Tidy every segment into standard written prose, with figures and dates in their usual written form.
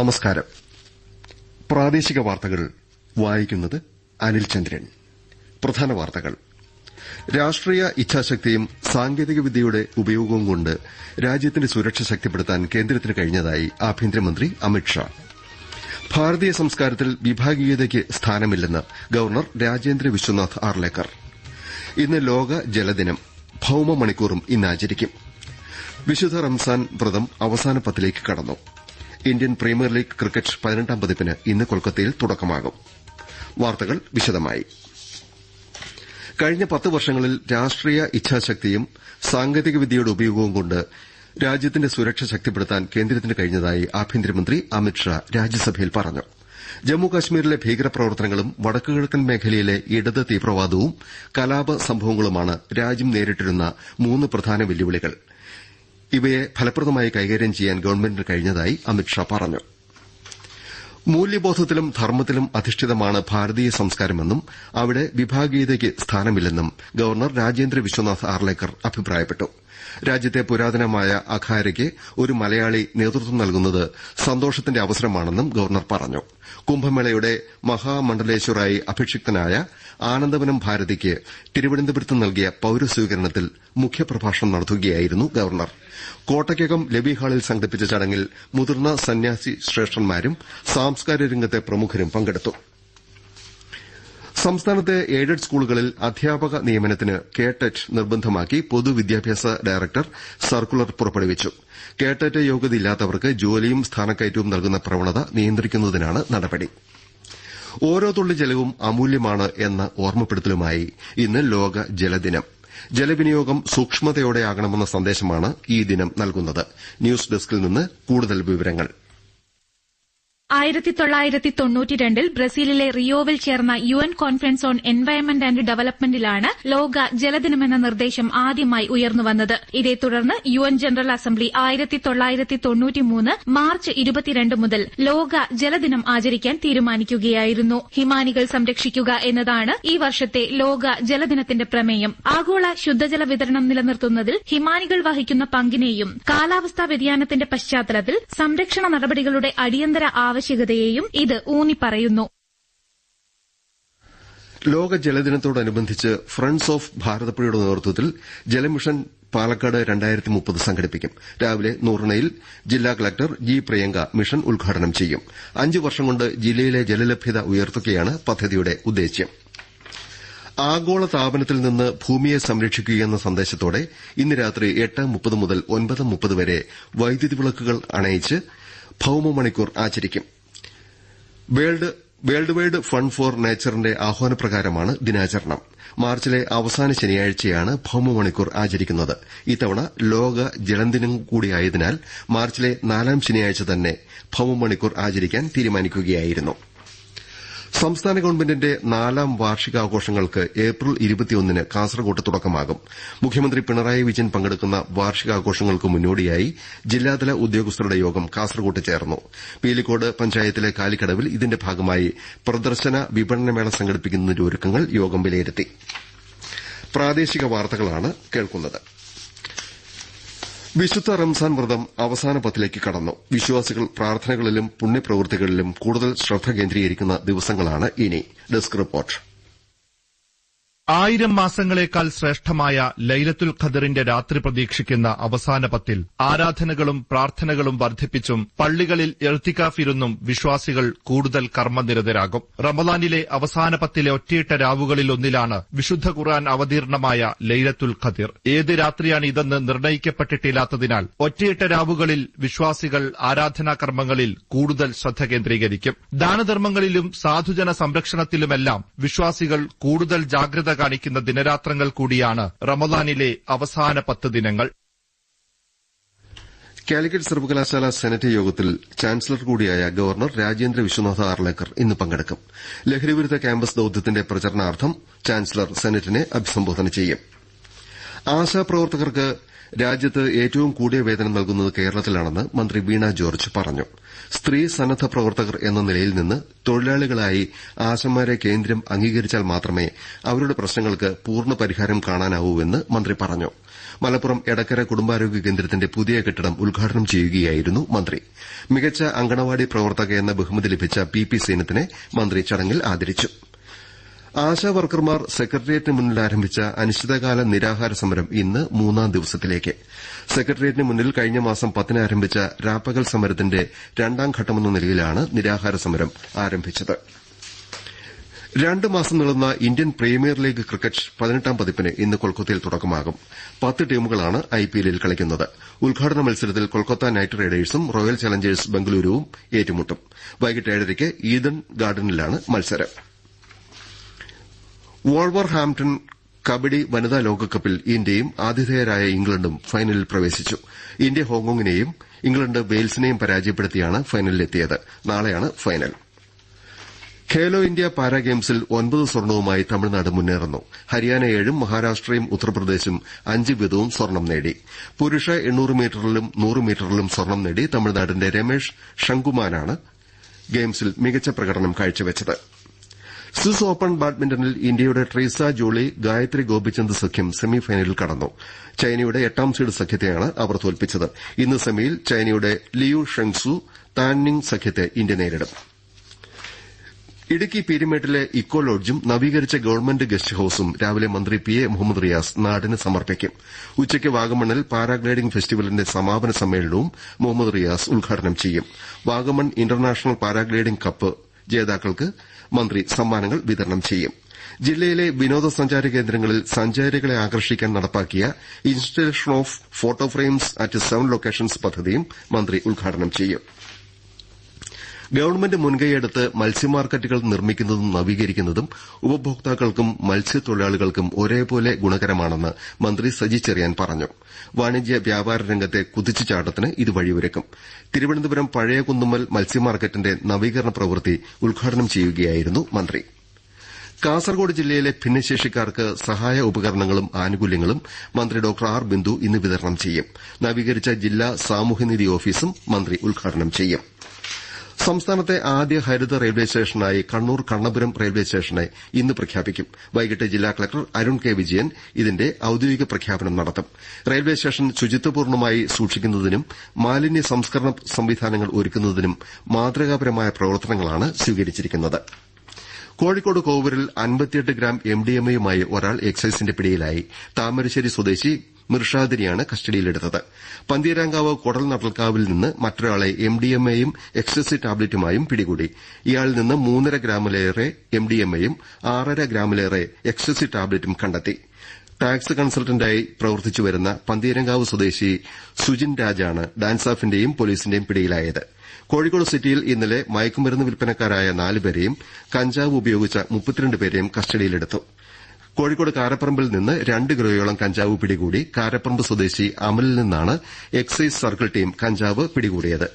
നമസ്കാരം. പ്രാദേശിക വാർത്തകൾ വായിക്കുന്നത് അനിൽ ചന്ദ്രൻ. പ്രധാന വാർത്തകൾ. രാഷ്ട്രീയ ഇച്ഛാശക്തിയും സാങ്കേതികവിദ്യയുടെ ഉപയോഗവും കൊണ്ട് രാജ്യത്തിന്റെ സുരക്ഷ ശക്തിപ്പെടുത്താൻ കേന്ദ്രത്തിന് കഴിഞ്ഞതായി ആഭ്യന്തരമന്ത്രി അമിത്ഷാ. ഭാരതീയ സംസ്കാരത്തിൽ വിഭാഗീയതയ്ക്ക് സ്ഥാനമില്ലെന്ന് ഗവർണർ രാജേന്ദ്ര വിശ്വനാഥ് ആർലേക്കർ. ഇന്ന് ലോക ജലദിനം. ഭൌമ മണിക്കൂറും ഇന്ന് ആചരിക്കും. വിശുദ്ധ റംസാൻ വ്രതം അവസാന പത്തിലേക്ക് കടന്നു. ഇന്ത്യൻ പ്രീമിയർ ലീഗ് ക്രിക്കറ്റ് 18ാം പതിപ്പിന് ഇന്ന് കൊൽക്കത്തയിൽ തുടക്കമാകും. വാർത്തകൾ വിശദമായി. കഴിഞ്ഞ 10 വർഷങ്ങളിൽ രാഷ്ട്രീയ ഇച്ഛാശക്തിയും സാങ്കേതികവിദ്യയുടെ ഉപയോഗവും കൊണ്ട് രാജ്യത്തിന്റെ സുരക്ഷ ശക്തിപ്പെടുത്താൻ കേന്ദ്രത്തിന് കഴിഞ്ഞതായി ആഭ്യന്തരമന്ത്രി അമിത്ഷാ രാജ്യസഭയിൽ പറഞ്ഞു. ജമ്മുകശ്മീരിലെ ഭീകരപ്രവർത്തനങ്ങളും വടക്കുകിഴക്കൻ മേഖലയിലെ ഇടത് തീവ്രവാദവും കലാപ സംഭവങ്ങളുമാണ് രാജ്യം നേരിട്ടിരുന്ന 3 പ്രധാന വെല്ലുവിളികൾ. ഇവയെ ഫലപ്രദമായി കൈകാര്യം ചെയ്യാൻ ഗവൺമെന്റിന് കഴിഞ്ഞതായി അമിത്ഷാ പറഞ്ഞു. മൂല്യബോധത്തിലും ധർമ്മത്തിലും അധിഷ്ഠിതമാണ് ഭാരതീയ സംസ്കാരമെന്നും അവിടെ വിഭാഗീയതയ്ക്ക് സ്ഥാനമില്ലെന്നും ഗവർണർ രാജേന്ദ്ര വിശ്വനാഥ് ആർലേക്കർ അഭിപ്രായപ്പെട്ടു. രാജ്യത്തെ പുരാതനമായ അഖാരയ്ക്ക് ഒരു മലയാളി നേതൃത്വം നൽകുന്നത് സന്തോഷത്തിന്റെ അവസരമാണെന്നും ഗവർണർ പറഞ്ഞു. കുംഭമേളയുടെ മഹാമണ്ഡലേശ്വറായി അഭിഷിക്തനായ ആനന്ദവനം ഭാരതിക്ക് തിരുവനന്തപുരത്ത് നൽകിയ പൌരസ്വീകരണത്തിൽ മുഖ്യപ്രഭാഷണം നടത്തുകയായിരുന്നു ഗവർണർ. കോട്ടയ്ക്കകം ലബി ഹാളിൽ സംഘടിപ്പിച്ച ചടങ്ങിൽ മുതിർന്ന സന്യാസി ശ്രേഷ്ഠന്മാരും സാംസ്കാരിക രംഗത്തെ പ്രമുഖരും പങ്കെടുത്തു. സംസ്ഥാനത്തെ എയ്ഡഡ് സ്കൂളുകളിൽ അധ്യാപക നിയമനത്തിന് കേടെറ്റ് നിർബന്ധമാക്കി പൊതുവിദ്യാഭ്യാസ ഡയറക്ടർ സർക്കുലർ പുറപ്പെടുവിച്ചു. കേടെറ്റ് യോഗ്യതയില്ലാത്തവർക്ക് ജോലിയും സ്ഥാനക്കയറ്റവും നൽകുന്ന പ്രവണത നിയന്ത്രിക്കുന്നതിനാണ് നടപടി. ഓരോ തുള്ളി ജലവും അമൂല്യമാണ് എന്ന ഓർമ്മപ്പെടുത്തലുമായി ഇന്ന് ലോക ജലദിനം. ജലവിനിയോഗം സൂക്ഷ്മതയോടെയാകണമെന്ന സന്ദേശമാണ് ഈ ദിനം നൽകുന്നത്. ന്യൂസ് ഡെസ്കിൽ നിന്ന് കൂടുതൽ വിവരങ്ങൾ. 1992 ബ്രസീലിലെ റിയോവിൽ ചേർന്ന UN conference on environment and ഡെവലപ്മെന്റിലാണ് ലോക ജലദിനമെന്ന നിർദ്ദേശം ആദ്യമായി ഉയർന്നുവന്നത്. ഇതേ തുടർന്ന് UN ജനറൽ അസംബ്ലി 1993 മാർച്ച് 22 മുതൽ ലോക ജലദിനം ആചരിക്കാൻ തീരുമാനിക്കുകയായിരുന്നു. ഹിമാനികൾ സംരക്ഷിക്കുക എന്നതാണ് ഈ വർഷത്തെ ലോക ജലദിനത്തിന്റെ പ്രമേയം. ആഗോള ശുദ്ധജല വിതരണം നിലനിർത്തുന്നതിൽ ഹിമാനികൾ വഹിക്കുന്ന പങ്കിനെയും കാലാവസ്ഥാ വ്യതിയാനത്തിന്റെ പശ്ചാത്തലത്തിൽ സംരക്ഷണ നടപടികളുടെ അടിയന്തര ആവശ്യകതയെയും ഇത് ഊന്നിപ്പറയുന്നു. ലോക ജലദിനത്തോടനുബന്ധിച്ച് ഫ്രണ്ട്സ് ഓഫ് ഭാരതപ്പുഴയുടെ നേതൃത്വത്തിൽ ജലമിഷൻ പാലക്കാട് 2030 സംഘടിപ്പിക്കും. രാവിലെ നൂറിണയിൽ ജില്ലാ കളക്ടർ ജി പ്രിയങ്ക മിഷൻ ഉദ്ഘാടനം ചെയ്യും. 5 വർഷം കൊണ്ട് ജില്ലയിലെ ജലലഭ്യത ഉയർത്തുകയാണ് പദ്ധതിയുടെ ഉദ്ദേശ്യം. ആഗോള താപനത്തിൽ നിന്ന് ഭൂമിയെ സംരക്ഷിക്കുകയെന്ന സന്ദേശത്തോടെ ഇന്ന് രാത്രി 8:30 മുതൽ 9:30 വരെ വൈദ്യുതി വിളക്കുകൾ അണയിച്ച് ഭൌമ മണിക്കൂർ ആചരിക്കും. വേൾഡ് വൈഡ് ഫണ്ട് ഫോർ നേച്ചറിന്റെ ആഹ്വാനപ്രകാരമാണ് ദിനാചരണം. മാർച്ചിലെ അവസാന ശനിയാഴ്ചയാണ് ഭൌമ മണിക്കൂർ ആചരിക്കുന്നത്. ഇത്തവണ ലോക ജലദിനം കൂടിയായതിനാൽ മാർച്ചിലെ 4ാം ശനിയാഴ്ച തന്നെ ഭൌമ മണിക്കൂർ ആചരിക്കാൻ തീരുമാനിക്കുകയായിരുന്നു. സംസ്ഥാന ഗവൺമെന്റിന്റെ 4ാം വാർഷികാഘോഷങ്ങൾക്ക് ഏപ്രിൽ 21 കാസർകോട്ട് തുടക്കമാകും. മുഖ്യമന്ത്രി പിണറായി വിജയൻ പങ്കെടുക്കുന്ന വാർഷികാഘോഷങ്ങൾക്ക് മുന്നോടിയായി ജില്ലാതല ഉദ്യോഗസ്ഥരുടെ യോഗം കാസർകോട്ട് ചേർന്നു. പീലിക്കോട് പഞ്ചായത്തിലെ കാലിക്കടവിൽ ഇതിന്റെ ഭാഗമായി പ്രദർശന വിപണനമേള സംഘടിപ്പിക്കുന്നതിന്റെ ഒരുക്കങ്ങൾ യോഗം വിലയിരുത്തി. പ്രാദേശിക വാർത്തകളാണ് കേൾക്കുന്നത്. വിശുദ്ധ റംസാൻ വ്രതം അവസാന പത്തിലേക്ക് കടന്നു. വിശ്വാസികൾ പ്രാർത്ഥനകളിലും പുണ്യപ്രവൃത്തികളിലും കൂടുതൽ ശ്രദ്ധ കേന്ദ്രീകരിക്കുന്ന ദിവസങ്ങളാണ് ഇനി. Desk report. 1000 മാസങ്ങളേക്കാൾ ശ്രേഷ്ഠമായ ലൈലത്തുൽ ഖദറിന്റെ രാത്രി പ്രതീക്ഷിക്കുന്ന അവസാന പത്തിൽ ആരാധനകളും പ്രാർത്ഥനകളും വർദ്ധിപ്പിച്ചും പള്ളികളിൽ ഇർത്തികാഫിരുന്നും വിശ്വാസികൾ കൂടുതൽ കർമ്മനിരതരാകും. റമദാനിലെ അവസാന പത്തിലെ ഒറ്റയിട്ട രാവുകളിലൊന്നിലാണ് വിശുദ്ധ ഖുർആൻ അവതീർണമായ ലൈലത്തുൽ ഖദർ. ഏത് രാത്രിയാണ് ഇതെന്ന് നിർണയിക്കപ്പെട്ടിട്ടില്ലാത്തതിനാൽ ഒറ്റയിട്ട രാവുകളിൽ വിശ്വാസികൾ ആരാധനാ കർമ്മങ്ങളിൽ കൂടുതൽ ശ്രദ്ധ കേന്ദ്രീകരിക്കും. ദാനധർമ്മങ്ങളിലും സാധുജന സംരക്ഷണത്തിലുമെല്ലാം വിശ്വാസികൾ കൂടുതൽ ജാഗ്രത കാണിക്കുന്ന ദിനരാത്രങ്ങൾ കൂടിയാണ് റമദാനിലെ അവസാന 10 ദിനങ്ങൾ. കാലിക്കറ്റ് സർവകലാശാല സെനറ്റ് യോഗത്തിൽ ചാൻസലർ കൂടിയായ ഗവർണർ രാജേന്ദ്ര വിശ്വനാഥ് ആർലേക്കർ ഇന്ന് പങ്കെടുക്കും. ലഹരിവിരുദ്ധ ക്യാമ്പസ് ദൌത്യത്തിന്റെ പ്രചരണാർത്ഥം ചാൻസലർ സെനറ്റിനെ അഭിസംബോധന ചെയ്യും. ആശാപ്രവർത്തകർക്ക് രാജ്യത്ത് ഏറ്റവും കൂടിയ വേതനം നൽകുന്നത് കേരളത്തിലാണെന്ന് മന്ത്രി വീണ ജോർജ് പറഞ്ഞു. സ്ത്രീ സന്നദ്ധ പ്രവർത്തകർ എന്ന നിലയിൽ നിന്ന് തൊഴിലാളികളായി ആശമാരെ കേന്ദ്രം അംഗീകരിച്ചാൽ മാത്രമേ അവരുടെ പ്രശ്നങ്ങൾക്ക് പൂർണ്ണ പരിഹാരം കാണാനാവൂവെന്ന് മന്ത്രി പറഞ്ഞു. മലപ്പുറം എടക്കര കുടുംബാരോഗ്യ കേന്ദ്രത്തിന്റെ പുതിയ കെട്ടിടം ഉദ്ഘാടനം ചെയ്യുകയായിരുന്നു മന്ത്രി. മികച്ച അങ്കണവാടി പ്രവർത്തക എന്ന ബഹുമതി ലഭിച്ച പി സേനത്തിനെ മന്ത്രി ചടങ്ങിൽ ആദരിച്ചു. ആശാവർക്കർമാർ സെക്രട്ടേറിയറ്റിന് മുന്നിൽ ആരംഭിച്ച അനിശ്ചിതകാല നിരാഹാര സമരം ഇന്ന് 3ാം ദിവസത്തിലേക്ക്. സെക്രട്ടേറിയറ്റിന് മുന്നിൽ കഴിഞ്ഞ മാസം 10-ന് ആരംഭിച്ച രാപ്പകൽ സമരത്തിന്റെ 2ാം ഘട്ടമെന്ന നിലയിലാണ് നിരാഹാര സമരം ആരംഭിച്ചത്. 2 മാസം നീളുന്ന ഇന്ത്യൻ പ്രീമിയർ ലീഗ് ക്രിക്കറ്റ് 18ാം പതിപ്പിന് ഇന്ന് കൊൽക്കത്തയിൽ തുടക്കമാകും. 10 ടീമുകളാണ് ഐപിഎല്ലിൽ കളിക്കുന്നത്. ഉദ്ഘാടന മത്സരത്തിൽ കൊൽക്കത്ത നൈറ്റ് റൈഡേഴ്സും റോയൽ ചലഞ്ചേഴ്സ് ബംഗളൂരുവും ഏറ്റുമുട്ടും. വൈകിട്ട് 7:30-ക്ക് ഈഡൻ ഗാർഡനിലാണ് മത്സരം. വോൾവർഹാംപ്ടൺ കബഡി വനിതാ ലോകകപ്പിൽ ഇന്ത്യയും ആതിഥേയരായ ഇംഗ്ലണ്ടും ഫൈനലിൽ പ്രവേശിച്ചു. ഇന്ത്യ ഹോങ്കോങ്ങിനെയും ഇംഗ്ലണ്ട് വെയിൽസിനെയും പരാജയപ്പെടുത്തിയാണ് ഫൈനലിലെത്തിയത്. നാളെയാണ് ഫൈനൽ. ഖേലോ ഇന്ത്യ പാരാ ഗെയിംസിൽ 9 സ്വർണവുമായി തമിഴ്നാട് മുന്നേറുന്നു. ഹരിയാന 7-ഉം മഹാരാഷ്ട്രയും ഉത്തർപ്രദേശും 5 വീതവും സ്വർണം നേടി. പുരുഷ 800 മീറ്ററിലും 100 മീറ്ററിലും സ്വർണം നേടി തമിഴ്നാടിന്റെ രമേഷ് ഷങ്കുമാനാണ് ഗെയിംസിൽ മികച്ച പ്രകടനം കാഴ്ചവെച്ചത്. സ്വിസ് ഓപ്പൺ ബാഡ്മിന്റണിൽ ഇന്ത്യയുടെ ട്രീസ ജോളി ഗായത്രി ഗോപിചന്ദ് സഖ്യം സെമിഫൈനലിൽ കടന്നു. ചൈനയുടെ 8ാം സീഡ് സഖ്യത്തെയാണ് അവർ തോൽപ്പിച്ചത്. ഇന്ന് സെമിയിൽ ചൈനയുടെ ലിയു ഷെങ്സു താൻനിങ് സഖ്യത്തെ ഇന്ത്യ നേരിടും. ഇടുക്കി പീരുമേട്ടിലെ ഇക്കോ ലോഡ്ജും നവീകരിച്ച ഗവൺമെന്റ് ഗസ്റ്റ് ഹൌസും രാവിലെ മന്ത്രി പി എ മുഹമ്മദ് റിയാസ് നാടിന് സമർപ്പിക്കും. ഉച്ചയ്ക്ക് വാഗമണ്ണിൽ പാരാഗ്ലൈഡിംഗ് ഫെസ്റ്റിവലിന്റെ സമാപന സമ്മേളനവും മുഹമ്മദ് റിയാസ് ഉദ്ഘാടനം ചെയ്യും. വാഗമൺ ഇന്റർനാഷണൽ പാരാഗ്ലൈഡിംഗ് കപ്പ് ജേതാക്കൾക്ക് മന്ത്രി സമ്മാനങ്ങൾ വിതരണം ചെയ്യും. ജില്ലയിലെ വിനോദസഞ്ചാര കേന്ദ്രങ്ങളിൽ സഞ്ചാരികളെ ആകർഷിക്കാൻ നടപ്പാക്കിയ installation of photo frames at 7 locations പദ്ധതിയും മന്ത്രി ഉദ്ഘാടനം ചെയ്യും. ഗവൺമെന്റ് മുൻകൈയെടുത്ത് മത്സ്യമാർക്കറ്റുകൾ നിർമ്മിക്കുന്നതും നവീകരിക്കുന്നതും ഉപഭോക്താക്കൾക്കും മത്സ്യത്തൊഴിലാളികൾക്കും ഒരേപോലെ ഗുണകരമാണെന്ന് മന്ത്രി സജി ചെറിയാൻ പറഞ്ഞു. വാണിജ്യ വ്യാപാര രംഗത്തെ കുതിച്ചുചാട്ടത്തിന് ഇത് വഴിയൊരുക്കും. തിരുവനന്തപുരം പഴയ കുന്നുമ്മൽ മത്സ്യമാർക്കറ്റിന്റെ നവീകരണ പ്രവൃത്തി ഉദ്ഘാടനം ചെയ്യുകയായിരുന്നു മന്ത്രി. കാസർകോട് ജില്ലയിലെ ഭിന്നശേഷിക്കാർക്ക് സഹായ ഉപകരണങ്ങളും ആനുകൂല്യങ്ങളും മന്ത്രി ഡോക്ടർ ആർ ബിന്ദു ഇന്ന് വിതരണം ചെയ്യും. നവീകരിച്ച ജില്ലാ സാമൂഹ്യനീതി ഓഫീസും മന്ത്രി ഉദ്ഘാടനം ചെയ്യും. സംസ്ഥാനത്തെ ആദ്യ ഹരിത റെയിൽവേ സ്റ്റേഷനായി കണ്ണൂർ കണ്ണപുരം റെയിൽവേ സ്റ്റേഷനെ ഇന്ന് പ്രഖ്യാപിക്കും. വൈകിട്ട് ജില്ലാ കളക്ടർ അരുൺ കെ വിജയൻ ഇതിന്റെ ഔദ്യോഗിക പ്രഖ്യാപനം നടത്തും. റെയിൽവേ സ്റ്റേഷൻ ശുചിത്വപൂർണ്ണമായി സൂക്ഷിക്കുന്നതിനും മാലിന്യ സംസ്കരണ സംവിധാനങ്ങൾ ഒരുക്കുന്നതിനും മാതൃകാപരമായ പ്രവർത്തനങ്ങളാണ് സ്വീകരിച്ചിരിക്കുന്നത്. കോഴിക്കോട് കോവൂരിൽ 58 ഗ്രാം എംഡിഎംഎയുമായി ഒരാൾ എക്സൈസിന്റെ പിടിയിലായി. താമരശ്ശേരി സ്വദേശി മിർഷാദിനെയാണ് കസ്റ്റഡിയിലെടുത്തത്. പന്തീരാങ്കാവ് കൊടൽനടൽക്കാവിൽ നിന്ന് മറ്റൊരാളെ എംഡിഎംഎയും എക്സ്റ്റസി ടാബ്ലറ്റുമായും പിടികൂടി. ഇയാളിൽ നിന്ന് 3.5 ഗ്രാമിലേറെ എംഡിഎംഎയും 6.5 ഗ്രാമിലേറെ എക്സ്റ്റസി ടാബ്ലറ്റും കണ്ടെത്തി. ടാക്സ് കൺസൾട്ടന്റായി പ്രവർത്തിച്ചുവരുന്ന പന്തീരങ്കാവ് സ്വദേശി സുജിൻ രാജാണ് ഡാൻസ് ഓഫിന്റെയും പോലീസിന്റെയും പിടിയിലായത്. കോഴിക്കോട് സിറ്റിയിൽ ഇന്നലെ മയക്കുമരുന്ന് വിൽപ്പനക്കാരായ 4 പേരെയും കഞ്ചാവ് ഉപയോഗിച്ച 32 പേരെയും കസ്റ്റഡിയിലെടുത്തു. കോഴിക്കോട് കാരപ്പറമ്പിൽ നിന്ന് 2 കിലോയോളം കഞ്ചാവ് പിടികൂടി. കാരപ്പറമ്പ് സ്വദേശി അമലിൽ നിന്നാണ് എക്സൈസ് സർക്കിൾ ടീം കഞ്ചാവ് പിടികൂടിയത്.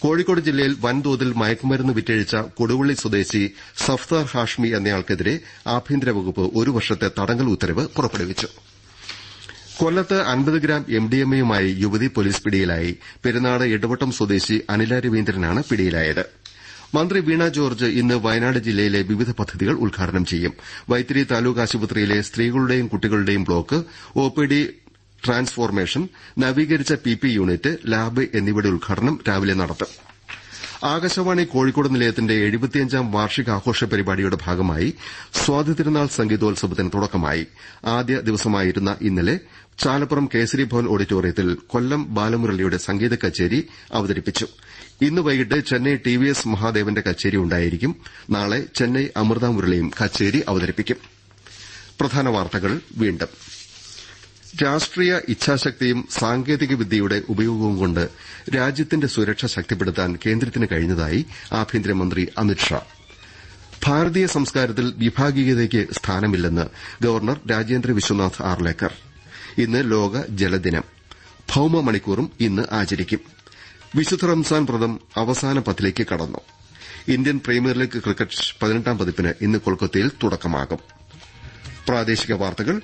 കോഴിക്കോട് ജില്ലയിൽ വൻതോതിൽ മയക്കുമരുന്ന് വിറ്റഴിച്ച കൊടുവള്ളി സ്വദേശി സഫ്താർ ഹാഷ്മി എന്നയാൾക്കെതിരെ ആഭ്യന്തര വകുപ്പ് 1 വർഷത്തെ തടങ്കൽ ഉത്തരവ് പുറപ്പെടുവിച്ചു. കൊല്ലത്ത് 50 ഗ്രാം എംഡിഎംഎയുമായി യുവതി പോലീസ് പിടിയിലായി. പെരുന്നാട് എടവട്ടം സ്വദേശി അനില രവീന്ദ്രനാണ് പിടിയിലായത്. മന്ത്രി വീണ ജോർജ് ഇന്ന് വയനാട് ജില്ലയിലെ വിവിധ പദ്ധതികൾ ഉദ്ഘാടനം ചെയ്യും. വൈത്തിരി താലൂക്ക് ആശുപത്രിയിലെ സ്ത്രീകളുടെയും കുട്ടികളുടെയും ബ്ലോക്ക്, ഒപിഡി ട്രാൻസ്ഫോർമേഷൻ, നവീകരിച്ച പിപി യൂണിറ്റ്, ലാബ് എന്നിവയുടെ ഉദ്ഘാടനം രാവിലെ നടത്തും. ആകാശവാണി കോഴിക്കോട് നിലയത്തിന്റെ 75ാം വാർഷികാഘോഷ പരിപാടിയുടെ ഭാഗമായി സ്വാതിതിരുനാൾ സംഗീതോത്സവത്തിന് തുടക്കമായി. ആദ്യ ദിവസമായിരുന്ന ഇന്നലെ ചാലപ്പുറം കേസരി ഭവൻ ഓഡിറ്റോറിയത്തിൽ കൊല്ലം ബാലമുരളിയുടെ സംഗീത കച്ചേരി അവതരിപ്പിച്ചു. ഇന്ന് വൈകിട്ട് ചെന്നൈ ടിവിഎസ് മഹാദേവന്റെ കച്ചേരി ഉണ്ടായിരിക്കും. നാളെ ചെന്നൈ അമൃത മുരളിയും കച്ചേരി അവതരിപ്പിക്കും. പ്രധാന വാർത്തകൾ വീണ്ടും. രാഷ്ട്രീയ ഇച്ഛാശക്തിയും സാങ്കേതിക വിദ്യയുടെ ഉപയോഗവും കൊണ്ട് രാജ്യത്തിന്റെ സുരക്ഷ ശക്തിപ്പെടുത്താൻ കേന്ദ്രത്തിന് കഴിഞ്ഞതായി ആഭ്യന്തരമന്ത്രി അമിത്ഷാ. ഭാരതീയ സംസ്കാരത്തിൽ വിഭാഗീയതയ്ക്ക് സ്ഥാനമില്ലെന്ന് ഗവർണർ രാജേന്ദ്ര വിശ്വനാഥ് ആർലേക്കർ. ഇന്ന് ലോക ജലദിനം. ഭൌമ മണിക്കൂറും ഇന്ന് ആചരിക്കും. വിശുദ്ധ റംസാൻ വ്രതം അവസാന പത്തിലേക്ക് കടന്നു. ഇന്ത്യൻ പ്രീമിയർ ലീഗ് ക്രിക്കറ്റ് 18ാം പതിപ്പിന് ഇന്ന് കൊൽക്കത്തയിൽ തുടക്കമാകും. പ്രാദേശിക വാർത്തകൾ